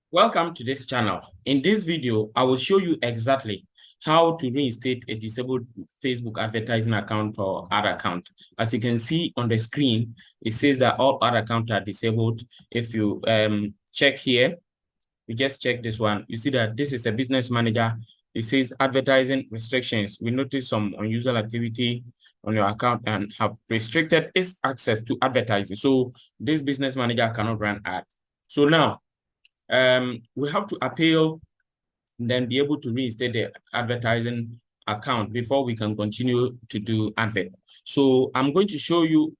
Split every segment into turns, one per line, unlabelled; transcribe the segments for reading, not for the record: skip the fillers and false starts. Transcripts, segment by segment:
Welcome to this channel. In this video, I will show you exactly how to reinstate a disabled Facebook advertising account or ad account. As you can see on the screen, it says that all ad accounts are disabled. If you check here, you just check this one. You see that this is the business manager. It says advertising restrictions. We notice some unusual activity on your account and have restricted its access to advertising. So this business manager cannot run ad. So now, we have to appeal and then be able to reinstate the advertising account before we can continue to do advert. So I'm going to show you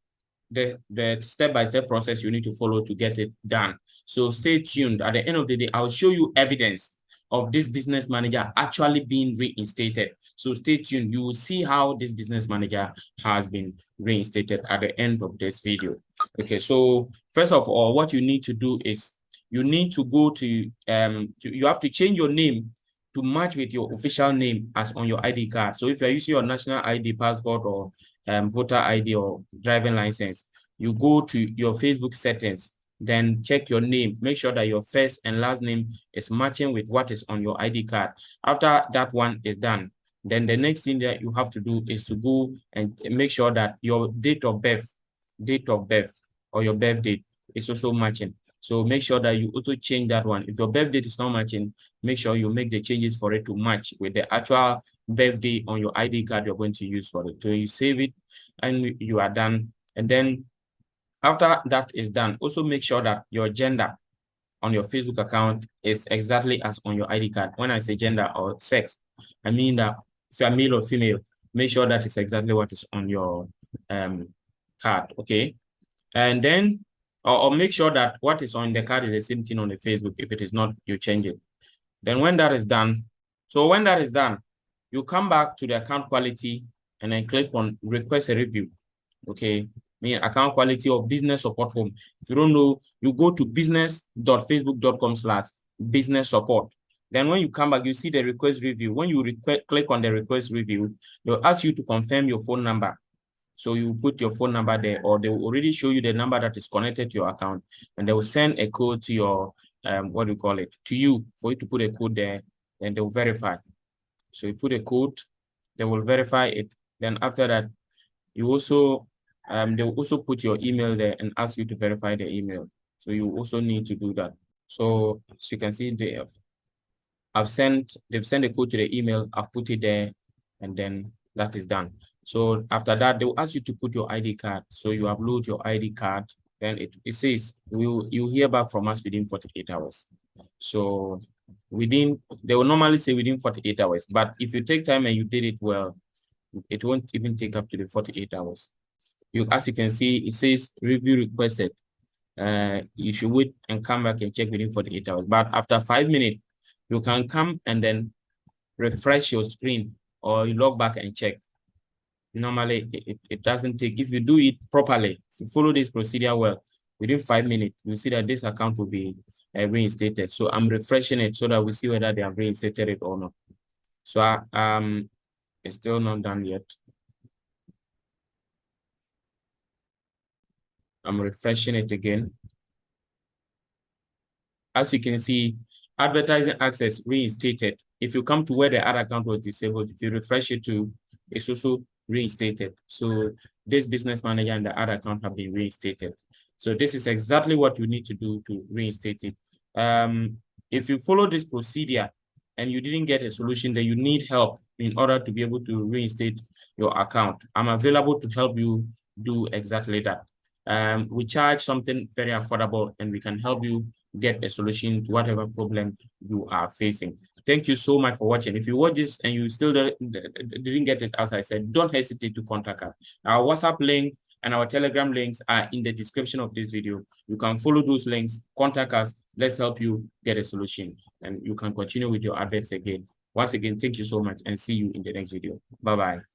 the step-by-step process you need to follow to get it done. So stay tuned. At the end of the day, I'll show you evidence of this business manager actually being reinstated. So stay tuned. You will see how this business manager has been reinstated at the end of this video. Okay, so first of all, what you need to do is you need to go to, you have to change your name to match with your official name as on your ID card. So if you're using your national ID, passport, or voter ID or driving license, you go to your Facebook settings, then check your name, make sure that your first and last name is matching with what is on your ID card. After that one is done, then the next thing that you have to do is to go and make sure that your date of birth or your birth date is also matching. So make sure that you also change that one. If your birth date is not matching, make sure you make the changes for it to match with the actual birthday on your ID card you're going to use for it. So you save it and you are done. And then after that is done, also make sure that your gender on your Facebook account is exactly as on your ID card. When I say gender or sex, I mean that if you're male or female, make sure that is exactly what is on your card, okay? And then, or make sure that what is on the card is the same thing on the Facebook. If it is not, you change it. Then when that is done, you come back to the account quality and then click on request a review. Okay, mean account quality of business support home. If you don't know, you go to business.facebook.com/business support. Then when you come back, you see the request review. When you click on the request review, they'll ask you to confirm your phone number. So you put your phone number there, or they will already show you the number that is connected to your account, and they will send a code to your to you for you to put a code there, and they will verify. So you put a code, they will verify it. Then after that, you also they will also put your email there and ask you to verify the email. So you also need to do that. So as you can see, they've sent a code to the email. I've put it there, and then that is done. So after that, they will ask you to put your ID card. So you upload your ID card. Then it says you hear back from us within 48 hours. So they will normally say within 48 hours. But if you take time and you did it well, it won't even take up to the 48 hours. As you can see, it says review requested. You should wait and come back and check within 48 hours. But after 5 minutes, you can come and then refresh your screen, or you log back and check. Normally, it doesn't take, if you do it properly, if you follow this procedure well, within 5 minutes, you'll see that this account will be reinstated. So I'm refreshing it so that we see whether they have reinstated it or not. So it's still not done yet. I'm refreshing it again. As you can see, advertising access reinstated. If you come to where the ad account was disabled, if you refresh it to, it's also reinstated. So this business manager and the ad account have been reinstated. So this is exactly what you need to do to reinstate it. If you follow this procedure and you didn't get a solution, then you need help in order to be able to reinstate your account. I'm available to help you do exactly that. We charge something very affordable, and we can help you get a solution to whatever problem you are facing. Thank you so much for watching. If you watch this and you still didn't get it, as I said, don't hesitate to contact us. Our WhatsApp link and our Telegram links are in the description of this video. You can follow those links, contact us. Let's help you get a solution, and you can continue with your adverts again. Once again, thank you so much, and see you in the next video. Bye-bye.